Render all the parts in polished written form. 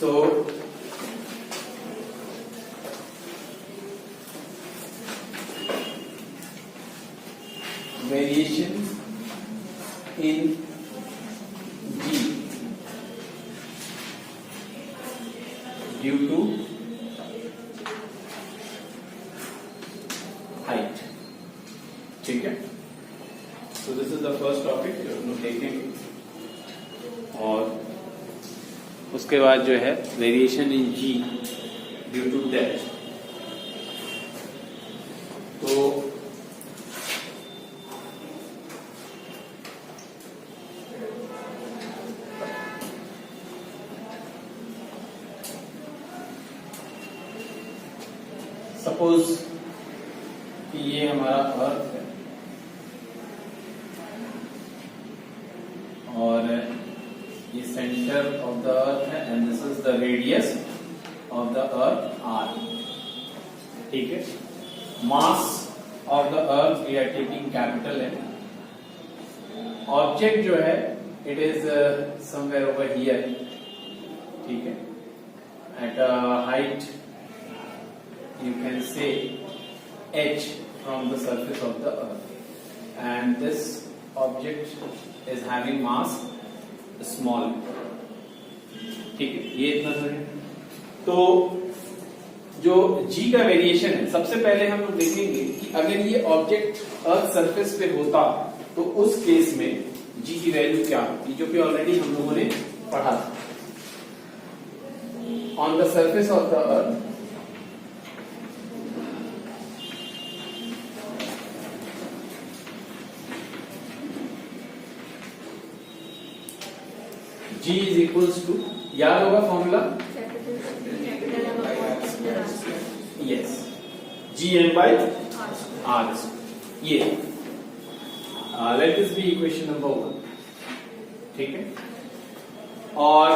So variation in G due to height. ठीक है, so this is the first topic जो हम लोग देखेंगे, और उसके बाद जो है variation in G due to depth. तो सपोज कि ये हमारा अर्थ है और ये सेंटर ऑफ द अर्थ है and this is the radius of the earth r. ठीक है, mass of the earth we are taking capital M. Object जो है it is somewhere over here. ठीक है, at a height you can say h from the surface of the earth, and this object is having mass small. ठीक है, ये इतना है. तो जो g का वेरिएशन है, सबसे पहले हम लोग देखेंगे कि अगर ये ऑब्जेक्ट अर्थ सरफेस पे होता तो उस केस में g की वैल्यू क्या होती, जो कि ऑलरेडी हम लोगों ने पढ़ा था. On the surface of the earth G is equals to, याद होगा formula, yes, GM by R. ये let this be equation number 1. ठीक है, और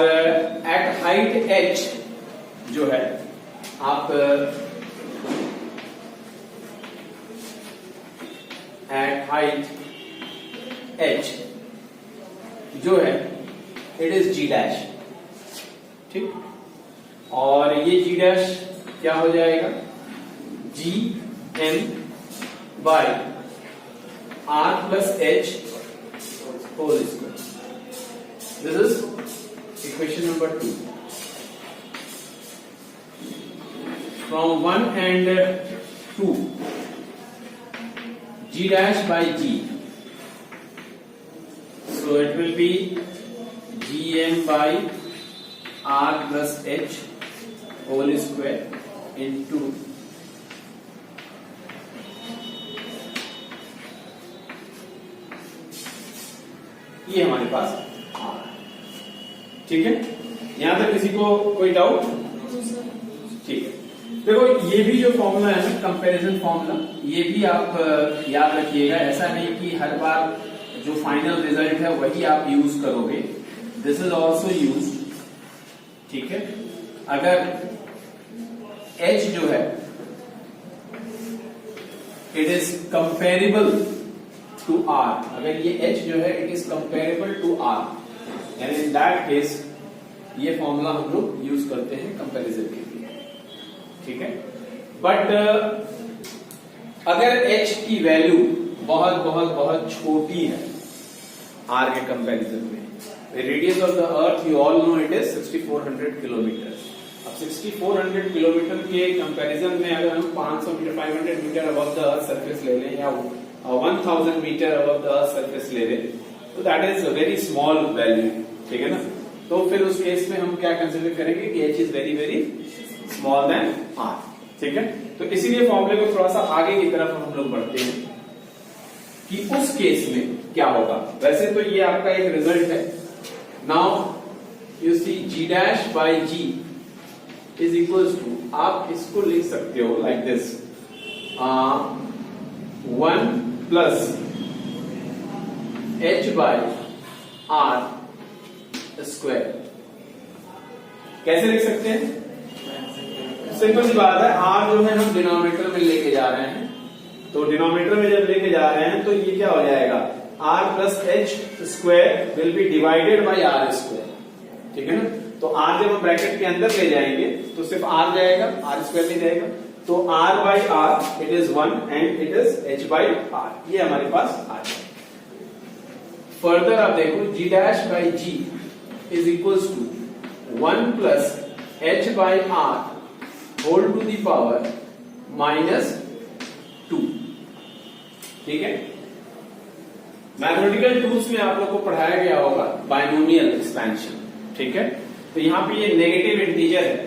एट हाइट h जो है आप एट हाइट h जो है इट इज G डैश. ठीक, और ये G डैश क्या हो जाएगा, GM by R plus H whole square. This is equation number 2. From 1 and 2 G dash by G, so it will be GM by R plus H whole square into ये हमारे पास आ रहा है. ठीक है, यहां तक किसी को कोई डाउट? ठीक है, देखो ये भी जो फॉर्मूला है ना, कंपैरिजन फॉर्मूला, ये भी आप याद रखिएगा. ऐसा नहीं कि हर बार जो फाइनल रिजल्ट है वही आप यूज करोगे. This is also use. ठीक है, अगर h जो है it is comparable to r, अगर ये h जो है it is comparable to r, and in that case ये फॉर्मूला हम लोग यूज करते हैं कंपैरिजन के लिए. ठीक है, बट अगर h की वैल्यू बहुत बहुत बहुत छोटी है r के कंपैरिजन में, radius of the earth you all know it is 6400 kilometre. अब 6400 किलोमीटर के कंपैरिजन में अगर हम 500 metre 500 metre above the earth surface ले लें या 1000 metre above the earth surface ले लें, तो that is a very small value. ठीक है ना, तो फिर उस केस में हम क्या कंसिडर करेंगे कि h is very very small than r. ठीक है, तो इसीलिए फॉर्मूले को थोड़ा सा आगे की तरफ हम लोग बढ़ते हैं कि उस केस में क्या होगा. वैसे तो ये आपका एक रिजल्ट है. Now you see G dash by G is equals to, आप इसको लिख सकते हो like this, 1 plus H by R square. कैसे लिख सकते हैं? सिंपल सी बात है, R जो है हम डिनोमिनेटर में लेके जा रहे हैं, तो डिनोमिनेटर में जब लेके जा रहे हैं तो ये क्या हो जाएगा, R plus H square will be divided by R square. ठीक है ना, तो r जब हम ब्रैकेट के अंदर ले जाएंगे तो सिर्फ r जाएगा, r स्क्वायर नहीं जाएगा, तो r by r it is 1 and it is h by r, ये हमारे पास आ जाएगा। फर्दर आप देखो g dash by g is equals to 1 plus h by r whole to the power -2। ठीक है, मैथमेटिकल टूल्स में आप लोग को पढ़ाया गया होगा बायनोमियल एक्सपेंशन। ठीक है, तो यहाँ पे ये नेगेटिव इंटीजर है।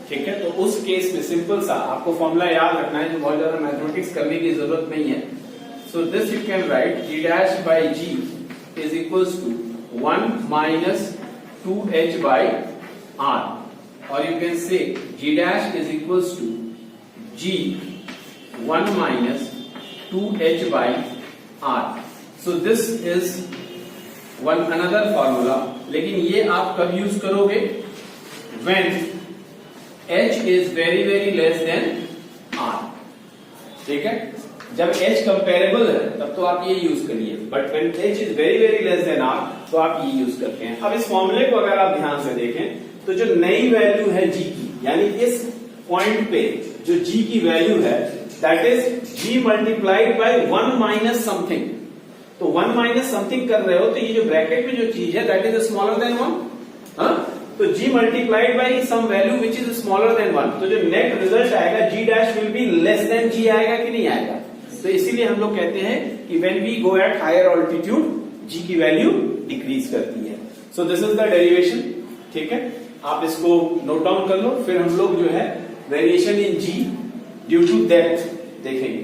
ठीक है, तो उस केस में सिंपल सा आपको फॉर्मूला याद रखना है, जो बहुत ज्यादा मैथमेटिक्स करने की जरूरत नहीं है। So this you can write g dash by g is equals to 1 minus 2h by r, और you can say g dash is equals to g 1 minus 2h by r। So this is one another formula, लेकिन ये आप कब use करोगे? When h is very very less than r। ठीक है, जब h comparable है तब तो आप ये यूज करिए, but when h is very very less than r तो आप ये यूज करते हैं। अब इस फॉर्मूले को अगर आप ध्यान से देखें तो जो नई वैल्यू है g की, यानी इस पॉइंट पे जो g की वैल्यू है that is g multiplied bye 1 minus something. तो 1 माइनस समथिंग कर रहे हो तो ये जो ब्रैकेट में जो चीज है दैट इज स्मॉलर देन 1। तो g multiplied by some value which is smaller than 1, तो जो नेट रिजल्ट आएगा g dash will be less than g आएगा कि नहीं आएगा? तो इसीलिए हम लोग कहते हैं कि when we go at higher altitude g की वैल्यू डिक्रीज करती है। So this is the derivation. ठीक है, आप इसको नोट डाउन कर लो, फिर हम लोग जो है variation in g due to depth देखेंगे।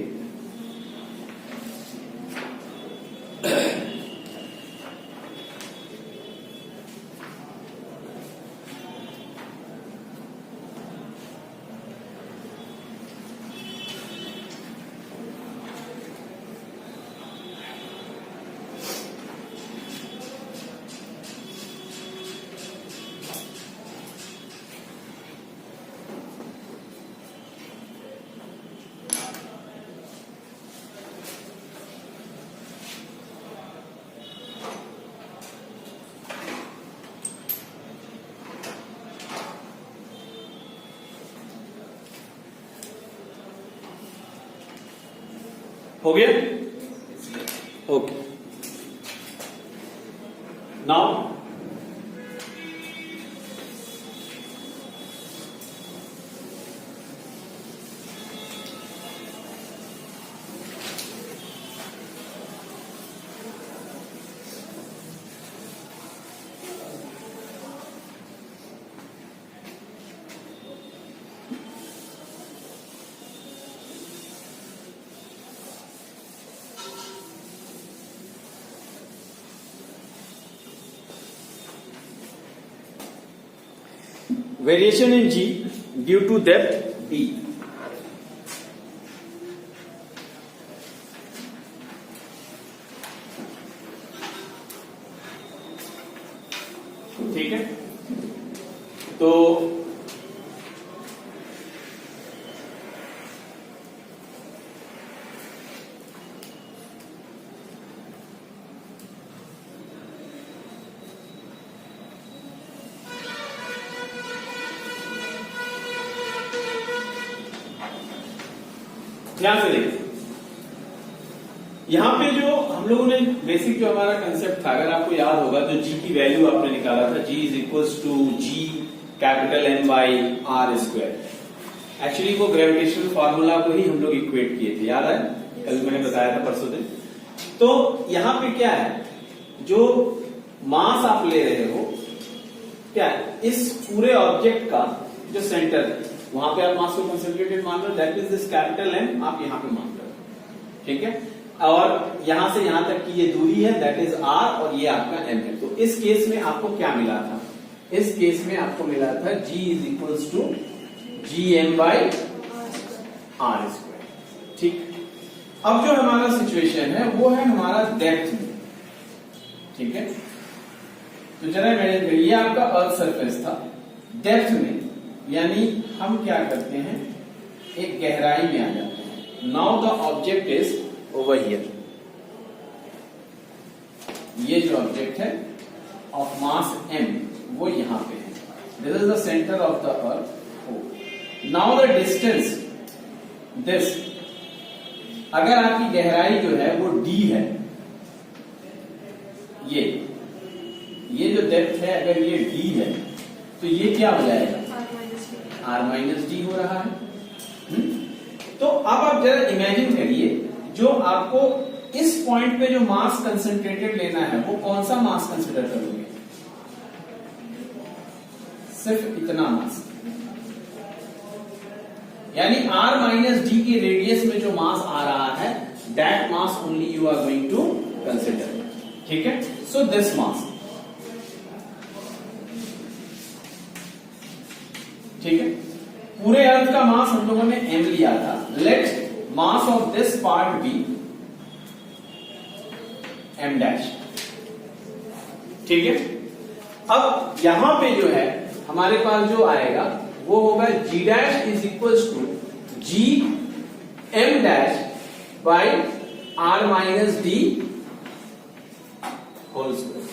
हो गया? Okay, now variation in g due to depth d। ठीक है, तो ध्यान से देखिए, यहां पे जो हम लोगों ने बेसिक जो हमारा कंसेप्ट था, अगर आपको याद होगा तो g की वैल्यू आपने निकाला था, g is equals to g capital M by R square. Actually वो ग्रेविटेशनल फार्मूला को ही हम लोग इक्वेट किए थे, याद है? कल मैंने बताया था परसों दिन। तो यहां पे क्या है, जो मास आप ले रहे हो क्या है, इस पूरे ऑब्जेक्ट का जो सेंटर है वहां पे आप मास को कंसंट्रेटेड मान लो, that is this capital M आप यहां पे मान लो। ठीक है, और यहां से यहां तक की ये दूरी है दैट इज R और ये आपका M है। तो इस केस में आपको क्या मिला था? इस केस में आपको मिला था G is equals to GM by R square. ठीक, अब जो हमारा सिचुएशन है वो है हमारा डेप्थ में। ठीक है, तो जरा मैंने, ये आपका अर्थ सरफेस था, डेप्थ में यानी हम क्या करते हैं, एक गहराई में आ जाते हैं। Now the object is over here, ये जो ऑब्जेक्ट है ऑफ मास m वो यहां पे है। This is the center of the earth O. Now the distance this, अगर आपकी गहराई जो है वो d है, ये जो डेप्थ है अगर ये d है तो ये क्या हो जाएगा, r माइनस डी हो रहा है। तो अब आप जरा इमेजिन करिए, जो आपको इस पॉइंट पे जो मास कंसंट्रेटेड लेना है वो कौन सा मास कंसिडर करोगे, सिर्फ इतना मास, यानी r माइनस डी के रेडियस में जो मास आ रहा है that mass only you are going to consider. ठीक है, सो दिस मास, ठीक है, पूरे अर्थ का मास हम लोगों ने m लिया था। Let mass of this part be m dash. ठीक है, अब यहां पे जो है हमारे पास जो आएगा वो होगा g dash is equals to g m dash by r minus D whole square.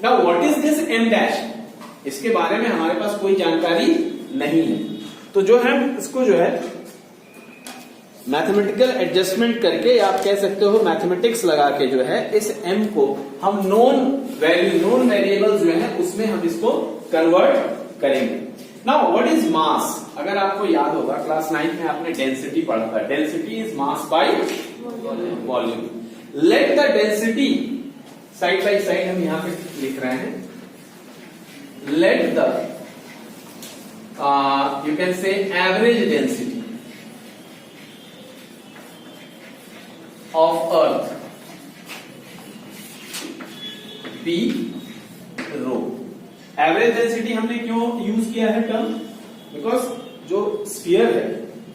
Now what is this m dash, इसके बारे में हमारे पास कोई जानकारी नहीं है, तो जो है इसको जो है मैथमेटिकल एडजस्टमेंट करके, आप कह सकते हो मैथमेटिक्स लगा के जो है इस m को हम नोन वैल्यू, नोन वेरिएबल जो है उसमें हम इसको कन्वर्ट करेंगे। नाउ व्हाट इज मास, अगर आपको याद होगा क्लास 9 में आपने डेंसिटी पढ़ा था, density is mass by volume. Let the density side by side हम यहां पे लिख रहे हैं, let the you can say average density of earth be rho। Average density हमने क्यों यूज किया है टर्म, बिकॉज जो स्फीयर है,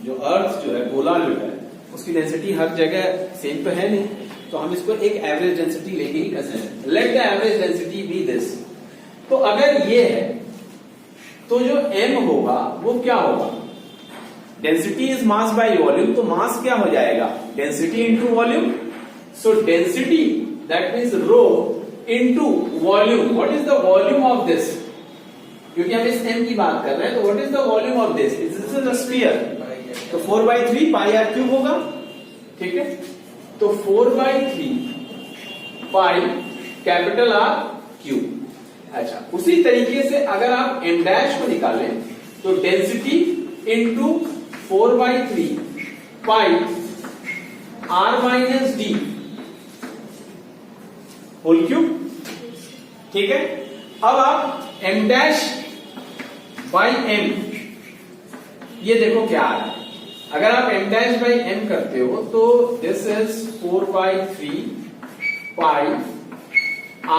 जो अर्थ जो है, गोला जो है, उसकी डेंसिटी हर जगह सेम तो है नहीं, तो हम इसको एक एवरेज डेंसिटी लेके ही कर सकते हैं। Let the average density be this, तो अगर ये है तो जो m होगा वो क्या होगा, density is mass by volume, तो मास क्या हो जाएगा, density into volume. So density that means rho into volume. What is the volume of this, क्योंकि हम इस m की बात कर रहे हैं, तो what is the volume of this, this is a sphere, तो 4/3 पाई आर क्यूब होगा। ठीक है, तो 4/3 पाई कैपिटल आर क्यूब। अच्छा, उसी तरीके से अगर आप m डैश को निकालें तो density into 4/3 pi r minus D whole cube. ठीक है, अब आप m डैश बाई m, ये देखो क्या आ रहा है, अगर आप m डैश बाई m करते हो तो this is 4/3 pi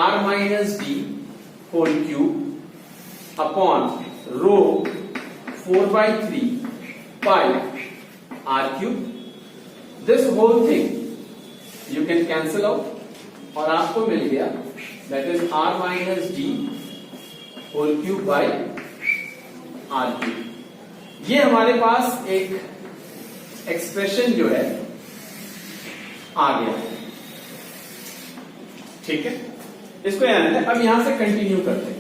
r minus D whole cube upon rho 4/3 pi r cube. This whole thing you can cancel out और आपको मिल गया that is r minus D whole cube by r cube. ये हमारे पास एक एक्सप्रेशन जो है आ गया। ठीक है, इसको याद रखते हैं। अब यहां से कंटिन्यू करते हैं,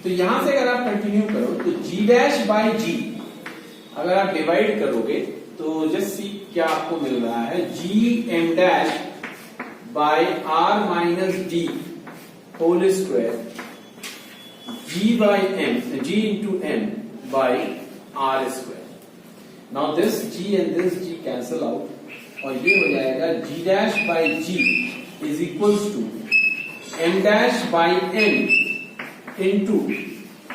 तो यहां से अगर आप कंटिन्यू करो तो g डैश बाई g अगर आप डिवाइड करोगे तो जस्ट सी क्या आपको मिल रहा है, g m dash by r minus D whole square g by m, g into m by r square. Now this g and this g cancel out और ये हो जाएगा g dash by g is equals to m dash by m into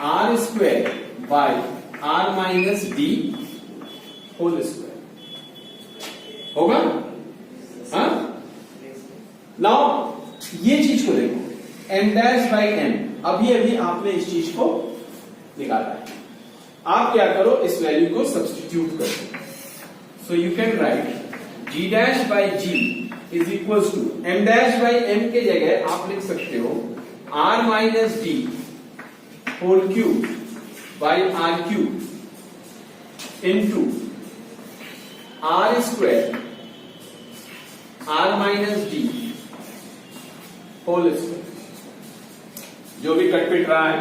r square by r minus D whole square होगा। हाँ, now ये चीज को देखो, m डैश बाई m, अभी अभी आपने इस चीज को निकाला है, आप क्या करो इस वैल्यू को सब्स्टिट्यूट करो। So you can write g dash by g is equals to m dash by m के जगह आप लिख सकते हो r minus D whole cube by r cube into r square r minus D whole square. जो भी cut पिट रहा है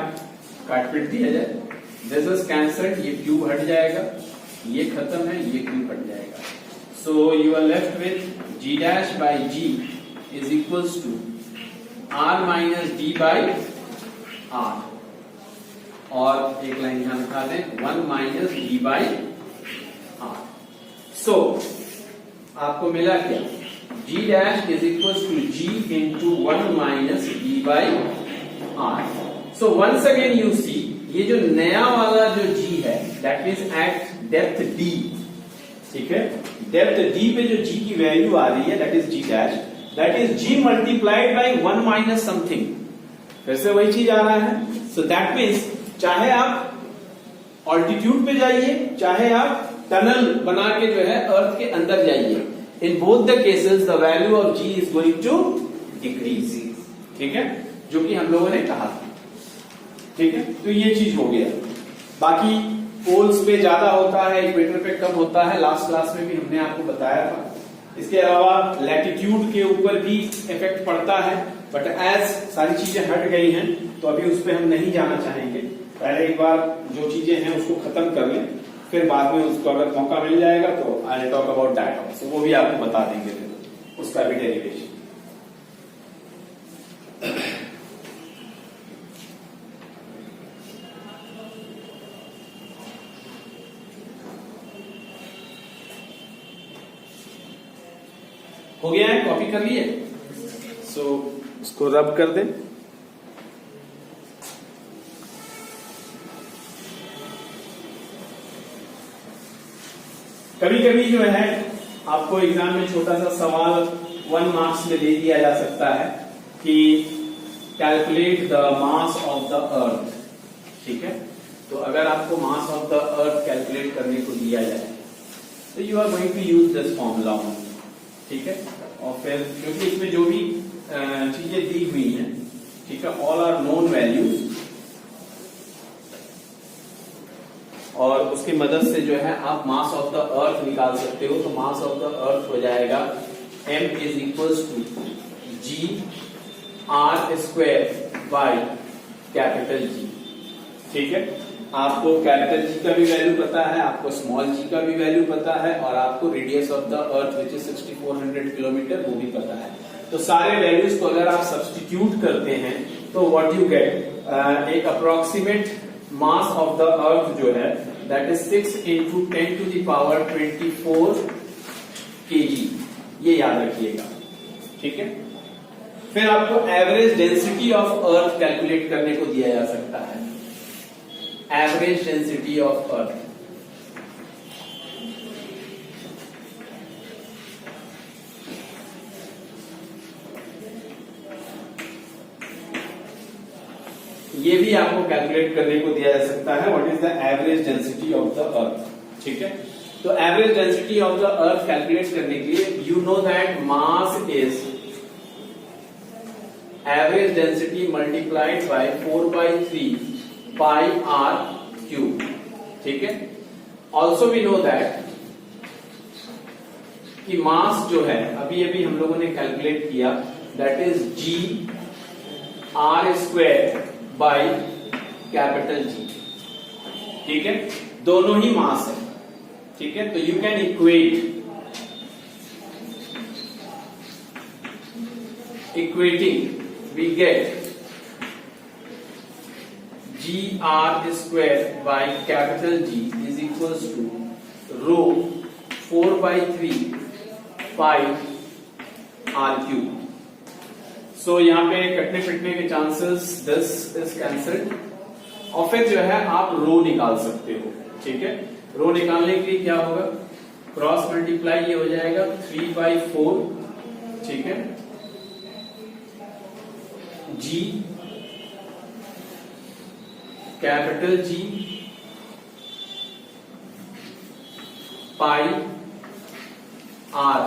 काट पीट दिया जाए, दिस इज कैंसल्ड, ये क्यूब हट जाएगा, ये खत्म है, ये क्यूब हट जाएगा. So you are left with g dash by g is equals to r minus d by r, और एक लाइन यहां लिखा दें 1 minus d by r. So आपको मिला क्या, g dash is equals to g into 1 minus d by r. So once again you see, ये जो नया वाला जो g है that is eight depth d, ठीक है, डेप्थ d पे जो g की वैल्यू आ रही है that is g dash, that is g multiplied by 1 minus something, फिर से वही चीज आ रहा है. सो दैट मीन्स चाहे आप ऑल्टीट्यूड पे जाइए, चाहे आप टनल बना के जो है अर्थ के अंदर जाइए, in both the cases the value of g is going to decrease. ठीक है, जो कि हम लोगों ने कहा था. ठीक है, तो ये चीज हो गया. बाकी पोल्स पे ज्यादा होता है, इक्वेटर पे कम होता है, लास्ट क्लास में भी हमने आपको बताया था. इसके अलावा लैटिट्यूड के ऊपर भी इफेक्ट पड़ता है, बट एज सारी चीजें हट गई हैं तो अभी उस पर हम नहीं जाना चाहेंगे. पहले एक बार जो चीजें हैं उसको खत्म कर लें, फिर बाद में उसको अगर मौका मिल जाएगा तो I will talk about that also, वो भी आपको बता देंगे फिर उसका भी डेरिवेशन. हो गया है, कॉपी कर लिए. सो इसको रब कर दें. कभी कभी जो है आपको एग्जाम में छोटा सा सवाल 1 मार्क्स में दे दिया जा सकता है कि calculate the mass of the earth. ठीक है, तो अगर आपको mass of the earth calculate करने को दिया जाए तो you are going to use this formula. ठीक है, और फिर क्योंकि इसमें जो भी चीजें दी हुई हैं, ठीक है, ऑल आर नोन वैल्यूज, और उसकी मदद से जो है आप मास ऑफ द अर्थ निकाल सकते हो. तो मास ऑफ द अर्थ हो जाएगा m is equals to g r square by capital G. ठीक है, आपको कैपिटल G का भी वैल्यू पता है, आपको स्मॉल g का भी वैल्यू पता है, और आपको radius of the earth which is 6400 kilometre वो भी पता है. तो सारे वैल्यूज को अगर आप सब्स्टिट्यूट करते हैं तो व्हाट यू गेट, एक approximate mass of the earth जो है that is 6 into 10 to the power 24 kg. ये याद रखिएगा. ठीक है, फिर आपको average density of earth calculate करने को दिया जा सकता है. एवरेज डेंसिटी ऑफ अर्थ, ये भी आपको कैलकुलेट करने को दिया जा सकता है. What is the average density of the earth. ठीक है, तो average density of the earth calculate करने के लिए you know that mass is average density multiplied by 4/3 pi r cube. ठीक है, ऑल्सो वी नो दैट कि मास जो है अभी अभी हम लोगों ने कैलकुलेट किया that is g r square by capital G. ठीक है, दोनों ही मास है. ठीक है, तो you can equating we get g r square by capital G is equals to rho 4/3 pi r cube. So यहाँ पे कटने पिटने के चांसेस दिस इज कैंसल्ड, और फिर जो है आप रो निकाल सकते हो. ठीक है, रो निकालने के लिए क्या होगा, क्रॉस मल्टीप्लाई ये हो जाएगा 3/4. ठीक है, G capital G pi R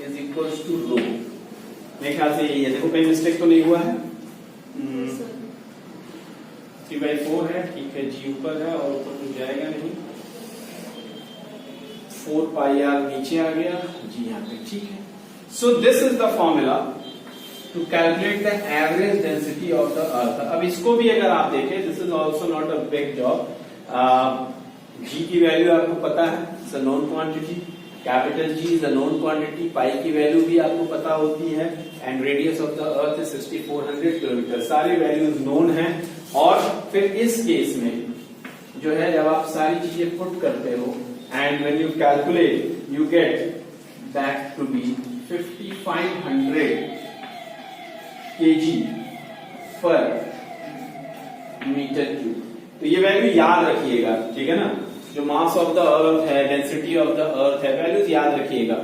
is equals to rho. मेरे ख्याल से ये देखो कोई मिस्टेक तो नहीं हुआ है. 3/4 है. ठीक है, G ऊपर है और ऊपर तो जाएगा नहीं. 4πr नीचे आ गया, G यहाँ पे. ठीक है, so this is the formula to calculate the average density of the earth. अब इसको भी अगर आप देखें, this is also not a big job. G की वैल्यू आपको पता है, it's a known quantity, capital G is a known quantity, pi की वैल्यू भी आपको पता होती है, and radius of the earth is 6400 kilometre. सारे वैल्यूज नोन हैं। और फिर इस केस में जो है जब आप सारी चीजें पुट करते हो and when you calculate you get that to be 5500 kg per metre cube. तो ये वैल्यू याद रखिएगा, ठीक है ना, जो मास ऑफ द अर्थ है, डेंसिटी ऑफ द अर्थ है, वैल्यूज याद रखिएगा।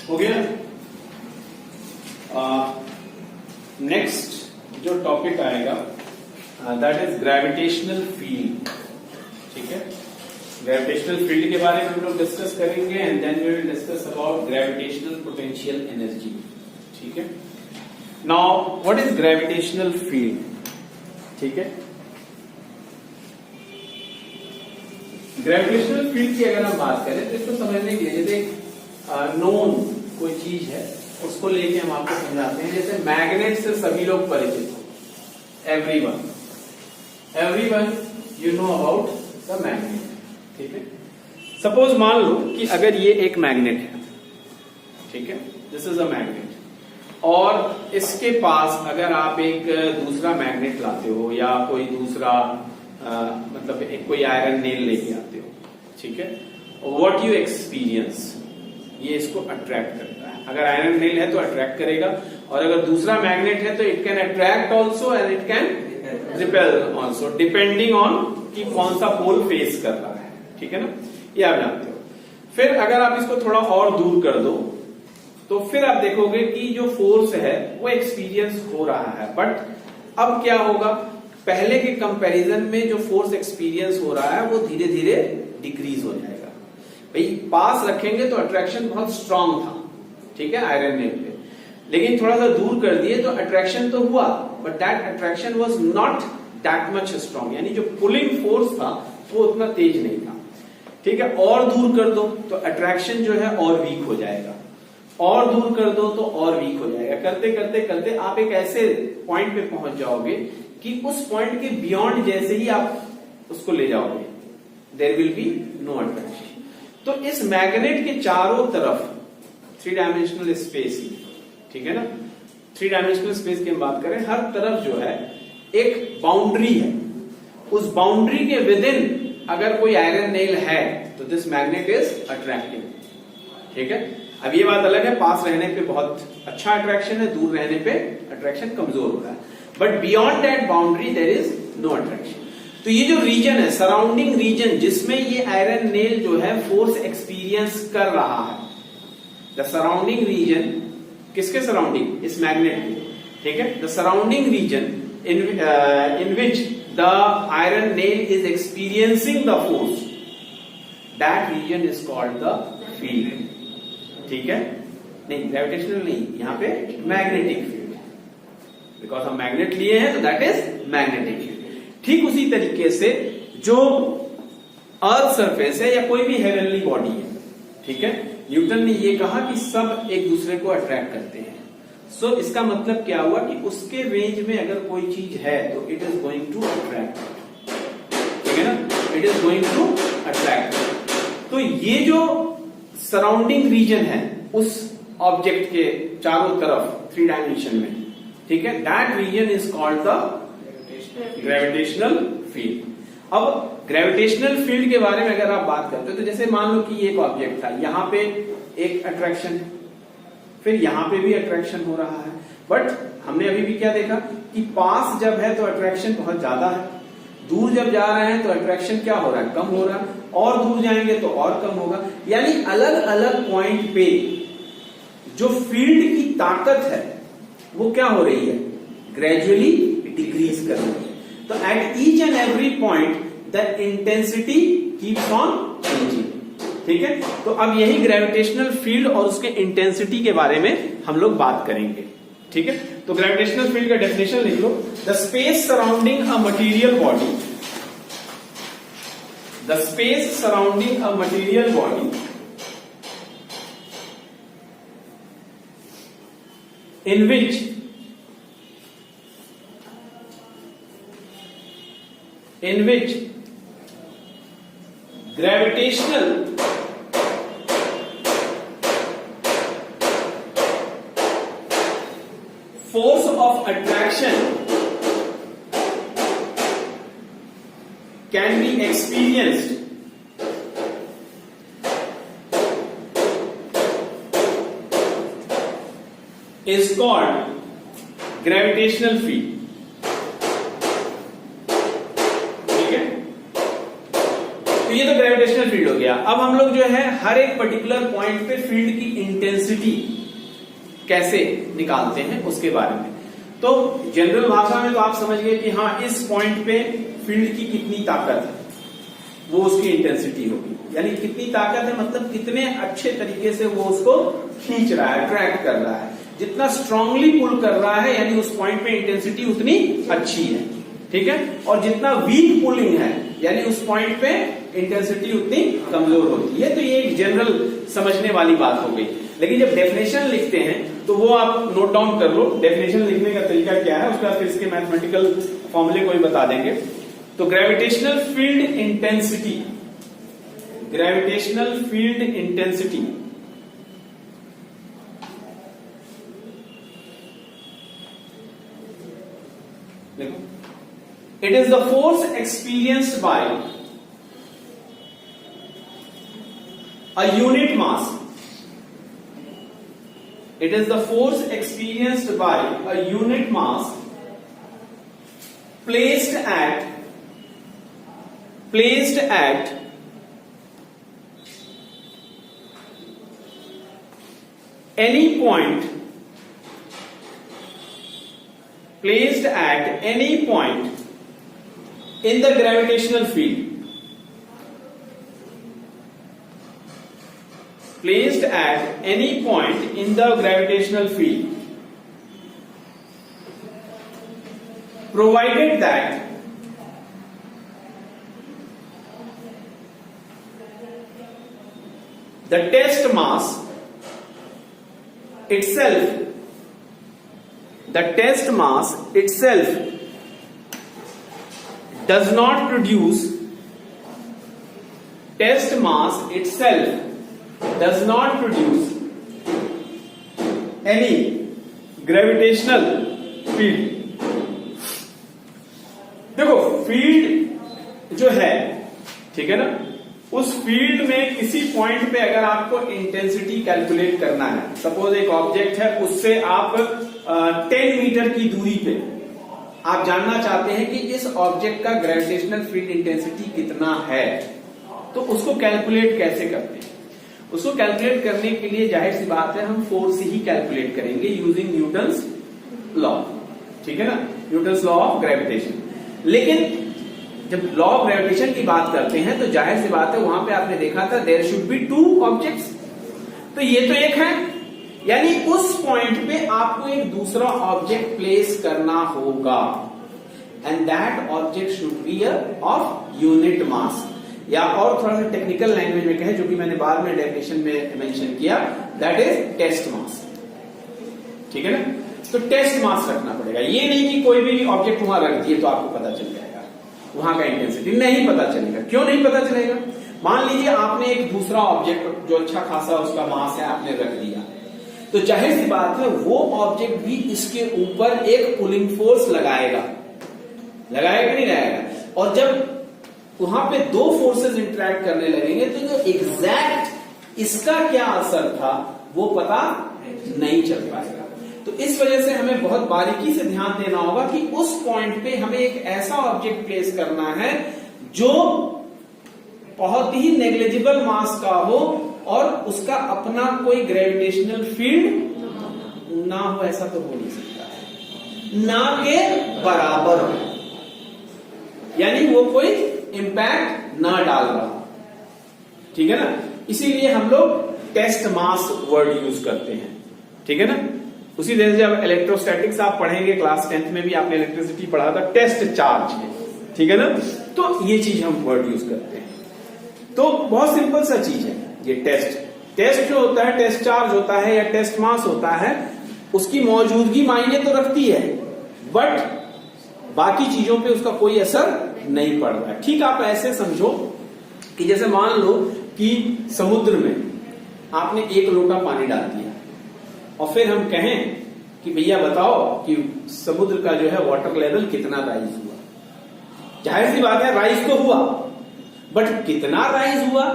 हो गया। नेक्स्ट जो टॉपिक आएगा दैट इज ग्रेविटेशनल फील्ड। ठीक है, ग्रेविटेशनल फील्ड के बारे में हम लोग डिस्कस करेंगे and then we will discuss about gravitational potential energy. ठीक है, now what is gravitational field? ठीक है, ग्रेविटेशनल फील्ड की अगर हम बात करें तो इसको समझने के लिए जैसे नोन कोई चीज है उसको लेके हम आपको समझाते हैं। जैसे मैग्नेट से सभी लोग परिचित हो, everyone you know about the magnet. ठीक है, सपोज मान लो कि अगर ये एक मैग्नेट है, ठीक है, दिस इज अ मैग्नेट, और इसके पास अगर आप एक दूसरा मैग्नेट लाते हो या कोई दूसरा मतलब एक कोई आयरन नेल लेके आते हो, ठीक है, व्हाट यू एक्सपीरियंस, ये इसको अट्रैक्ट करता है। अगर आयरन नेल है तो अट्रैक्ट करेगा, और अगर दूसरा मैग्नेट है तो it can attract also and it can repel also, depending on कि कौन सा पोल फेस कर रहा है। ठीक है ना, ये आप जानते हो। फिर अगर आप इसको थोड़ा और दूर कर दो तो फिर आप देखोगे कि जो फोर्स है वो एक्सपीरियंस हो रहा है, बट अब क्या होगा, पहले के कंपैरिजन में जो फोर्स एक्सपीरियंस हो रहा है वो धीरे धीरे डिक्रीज हो जाएगा। भाई पास रखेंगे तो अट्रैक्शन बहुत स्ट्रांग था, ठीक है, आयरन नेल पे, लेकिन थोड़ा सा दूर कर दिए तो अट्रैक्शन तो हुआ, but that attraction was not that much strong, यानी जो पुलिंग फोर्स था वो उतना तेज नहीं था। ठीक है, और दूर कर दो तो अट्रैक्शन जो है और वीक हो जाएगा, और दूर कर दो तो और वीक हो जाएगा। करते करते करते आप एक ऐसे पॉइंट पे पहुंच जाओगे कि उस पॉइंट के बियॉन्ड जैसे ही आप उसको ले जाओगे there will be no attraction. तो इस मैग्नेट के चारों तरफ 3 डायमेंशनल स्पेस, ठीक है ना, 3 डायमेंशनल स्पेस की हम बात करें, हर तरफ जो है एक बाउंड्री है, उस बाउंड्री के विद इन अगर कोई आयरन नेल है तो दिस मैग्नेट इज अट्रैक्टिव। ठीक है, अब ये बात अलग है, पास रहने पे बहुत अच्छा अट्रैक्शन है, दूर रहने पे अट्रैक्शन कमजोर हो रहा है, but beyond that boundary there is no attraction. तो ये जो रीजन है, सराउंडिंग रीजन, जिसमें ये आयरन नेल जो है फोर्स एक्सपीरियंस कर रहा है, द सराउंडिंग रीजन, किसके सराउंडिंग, इस मैग्नेट के, ठीक है, the surrounding region in which the iron nail is experiencing the force, that region is called the field. ठीक है, नहीं ग्रेविटेशनल नहीं, यहां पे मैग्नेटिक फील्ड, बिकॉज हम मैग्नेट लिए हैं तो दैट इज मैग्नेटिक फील्ड। ठीक उसी तरीके से जो अर्थ सरफेस है या कोई भी हेवनली बॉडी है, ठीक है, न्यूटन ने ये कहा कि सब एक दूसरे को अट्रैक्ट करते हैं। सो इसका मतलब क्या हुआ कि उसके रेंज में अगर कोई चीज है तो it is going to attract, ठीक है ना, it is going to attract. तो ये जो सराउंडिंग रीजन है उस ऑब्जेक्ट के चारों तरफ 3 डायमेंशन में, ठीक है, that region is called the gravitational field. अब ग्रेविटेशनल फील्ड के बारे में अगर आप बात करते हो तो जैसे मान लो कि ये एक ऑब्जेक्ट था, यहां पे एक अट्रैक्शन है, फिर यहां पे भी अट्रैक्शन हो रहा है, बट हमने अभी भी क्या देखा कि पास जब है तो अट्रैक्शन बहुत ज्यादा है, दूर जब जा रहे हैं तो अट्रैक्शन क्या हो रहा है, कम हो रहा है, और दूर जाएंगे तो और कम होगा। यानी अलग अलग पॉइंट पे जो फील्ड की ताकत है वो क्या हो रही है, ग्रेजुअली डिक्रीज कर रही है। तो at each and every point the intensity keeps on changing, ठीक है। तो अब यही ग्रेविटेशनल फील्ड और उसके इंटेंसिटी के बारे में हम लोग बात करेंगे, ठीक है। तो ग्रेविटेशनल फील्ड का डेफिनेशन लिख लो, the space surrounding a material body, the space surrounding a material body in which gravitational force of attraction can be experienced is called gravitational field, ठीक है। तो ये तो ग्रेविटेशनल फील्ड हो गया। अब हम लोग जो है हर एक पर्टिकुलर पॉइंट पे फील्ड की इंटेंसिटी कैसे निकालते हैं उसके बारे में। तो जनरल भाषा में तो आप समझ गए कि हाँ इस पॉइंट पे फील्ड की कितनी ताकत है, वो उसकी इंटेंसिटी होगी। यानी कितनी ताकत है मतलब कितने अच्छे तरीके से वो उसको खींच रहा है, अट्रैक्ट कर रहा है, जितना स्ट्रांगली पुल कर रहा है यानी उस पॉइंट पे इंटेंसिटी उतनी अच्छी है, ठीक है। और जितना वीक पुलिंग है यानी उस पॉइंट पे इंटेंसिटी उतनी कमजोर होती है। तो ये एक जनरल समझने वाली बात हो गई। लेकिन जब डेफिनेशन लिखते हैं तो वो आप नोट डाउन कर लो, डेफिनेशन लिखने का तरीका क्या है, उसके बाद फिर इसके मैथमेटिकल फॉर्मूले को भी बता देंगे। तो gravitational field intensity, gravitational field intensity देखो, it is the force experienced by a unit mass. It is the force experienced by a unit mass placed at any point, placed at any point in the gravitational field, placed at any point in the gravitational field, provided that the test mass itself, the test mass itself does not produce, test mass itself does not produce any gravitational field. देखो field जो है, ठीक है ना, उस field में किसी point पे अगर आपको इंटेंसिटी कैलकुलेट करना है, सपोज एक ऑब्जेक्ट है उससे आप 10 मीटर की दूरी पे आप जानना चाहते हैं कि इस ऑब्जेक्ट का ग्रेविटेशनल फील्ड इंटेंसिटी कितना है, तो उसको कैलकुलेट कैसे करते हैं? उसको कैलकुलेट करने के लिए जाहिर सी बात है हम फोर्स ही कैलकुलेट करेंगे यूजिंग न्यूटन्स लॉ, ठीक है ना, न्यूटन्स लॉ ऑफ ग्रेविटेशन। लेकिन जब लॉ ऑफ ग्रेविटेशन की बात करते हैं तो जाहिर सी बात है वहां पे आपने देखा था देयर शुड बी 2 ऑब्जेक्ट्स, तो ये तो एक है, यानी उस पॉइंट पे आपको एक दूसरा ऑब्जेक्ट प्लेस करना होगा and that object should be of unit mass, या और थोड़ा सा टेक्निकल लैंग्वेज में कहें जो कि मैंने बाद में डेफिनेशन में मेंशन किया, दैट इज टेस्ट मास, ठीक है ना। तो टेस्ट मास रखना पड़ेगा, ये नहीं कि कोई भी ऑब्जेक्ट वहां रख दिए तो आपको पता चल जाएगा वहां का इंटेंसिटी, नहीं पता चलेगा। क्यों नहीं पता चलेगा? मान लीजिए आपने एक दूसरा ऑब्जेक्ट जो अच्छा खासा उसका मास है आपने रख दिया, तो जाहिर सी बात है वो ऑब्जेक्ट भी इसके ऊपर एक पुलिंग फोर्स लगाएगा कि नहीं लगाएगा। और जब वहां पे दो फोर्सेस इंटरेक्ट करने लगेंगे तो जो एग्जैक्ट इसका क्या असर था वो पता नहीं चल पाएगा। तो इस वजह से हमें बहुत बारीकी से ध्यान देना होगा कि उस पॉइंट पे हमें एक ऐसा ऑब्जेक्ट प्लेस करना है जो बहुत ही नेग्लिजिबल मास का हो और उसका अपना कोई ग्रेविटेशनल फील्ड ना हो, ऐसा तो हो नहीं सकता है, ना के बराबर हो, यानी वो कोई इंपैक्ट ना डाल रहा, ठीक है ना। इसीलिए हम लोग टेस्ट मास वर्ड यूज करते हैं, ठीक है ना। उसी तरह से जब इलेक्ट्रोस्टैटिक्स आप पढ़ेंगे क्लास 10th में भी आपने इलेक्ट्रिसिटी पढ़ा था, टेस्ट चार्ज है, ठीक है ना। तो ये चीज हम वर्ड यूज करते हैं। तो बहुत सिंपल सा चीज है ये टेस्ट जो होता है, टेस्ट चार्ज होता है या टेस्ट मास होता है, उसकी मौजूदगी मायने तो रखती है बट बाकी चीजों पे उसका कोई असर नहीं पड़ रहा है। ठीक, आप ऐसे समझो कि जैसे मान लो कि समुद्र में आपने 1 लोटा पानी डाल दिया और फिर हम कहें कि भैया बताओ कि समुद्र का जो है वाटर लेवल कितना राइज हुआ। जाहिर सी बात है राइज तो हुआ बट कितना राइज हुआ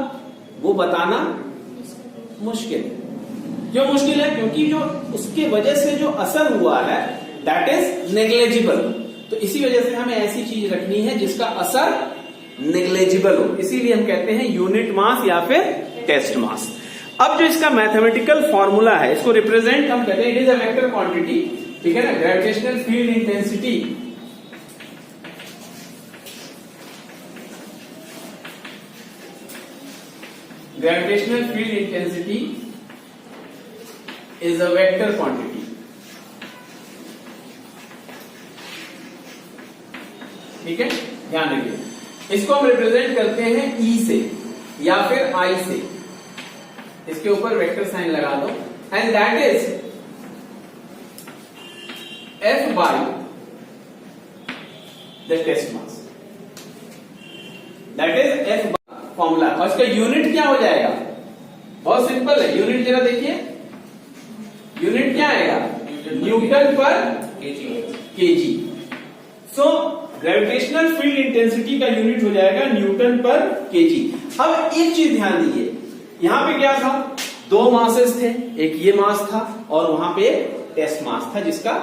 वो बताना मुश्किल है। क्यों मुश्किल है? क्योंकि जो उसके वजह से जो असर हुआ है दैट इज नेग्लिजिबल। तो इसी वजह से हमें ऐसी चीज रखनी है जिसका असर नेग्लिजिबल हो, इसीलिए हम कहते हैं यूनिट मास या फिर टेस्ट मास। अब जो इसका मैथमेटिकल फॉर्मूला है इसको रिप्रेजेंट हम कहते हैं it is a vector quantity, ठीक है ना। Gravitational field intensity is a vector quantity, ठीक है, ध्यान रखिए। इसको हम रिप्रेजेंट करते हैं E से या फिर I से, इसके ऊपर वेक्टर साइन लगा दो and that is F by the test mass, that is F formula. और इसका यूनिट क्या हो जाएगा? बहुत सिंपल है, यूनिट जरा देखिए, यूनिट क्या आएगा? न्यूटन पर KG. So gravitational field intensity का यूनिट हो जाएगा न्यूटन पर केजी। अब एक चीज ध्यान दीजिए, यहां पे क्या था? 2 मासेस थे, एक ये मास था और वहां पे टेस्ट मास था जिसका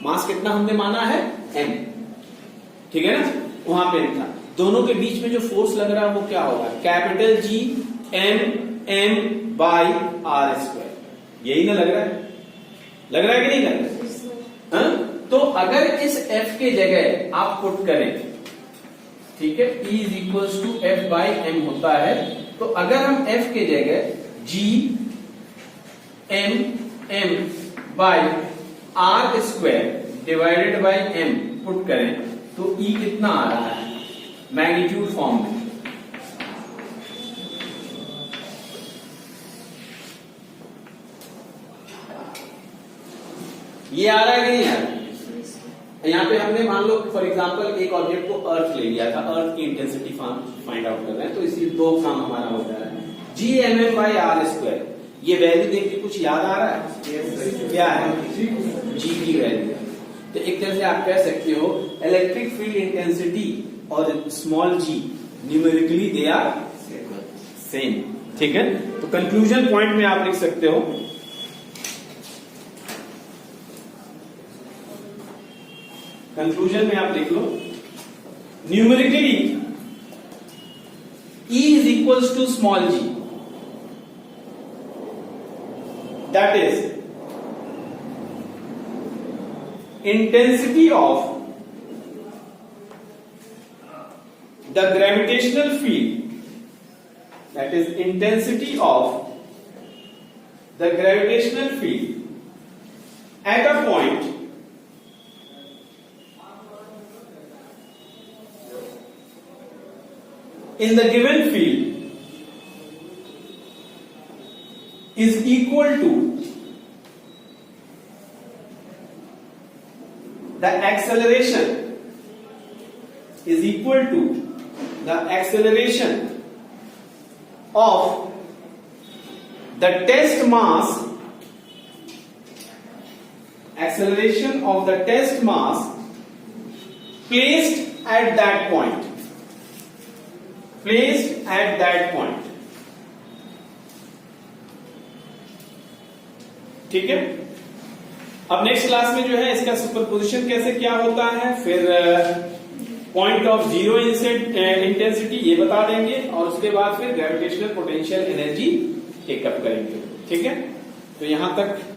मास कितना हमने माना है? m, ठीक है ना। वहां पे था, दोनों के बीच में जो फोर्स लग रहा है वो क्या होगा? Capital G m by r square. यही ना लग रहा है? लग रहा है कि नहीं लग रहा है? तो अगर इस F के जगह आप पुट करें, ठीक है, E is equal to F by m होता है, तो अगर हम F के जगह G m by r square divided by m put करें तो E कितना आ रहा है मैग्नीट्यूड फॉर्म में? ये आ रहा है कि नहीं आ रहा? यहां पे हमने मान लो फॉर एग्जांपल एक ऑब्जेक्ट को अर्थ ले लिया था, अर्थ की इंटेंसिटी फाइंड आउट कर रहे हैं, तो इसी 2 काम हमारा हो जा रहा है। G mm by r square, ये वैल्यू देख के कुछ याद आ रहा है? क्या है? G की वैल्यू। तो एक तरह से आप कह सकते हो इलेक्ट्रिक फील्ड इंटेंसिटी और small g numerically they are same, ठीक है। तो कंक्लूजन पॉइंट में आप लिख सकते हो कंक्लूजन में आप लिख लो numerically E is equals to small g, that is intensity of the gravitational field, that is intensity of the gravitational field at a point in the given field is equal to the acceleration is equal to the acceleration of the test mass, acceleration of the test mass placed at that point, placed at that point. ठीक है। अब next class में जो है इसका superposition कैसे क्या होता है, फिर पॉइंट ऑफ जीरो इंटेंसिटी ये बता देंगे, और उसके बाद फिर ग्रेविटेशनल पोटेंशियल एनर्जी टेकअप करेंगे। ठीक है, तो यहां तक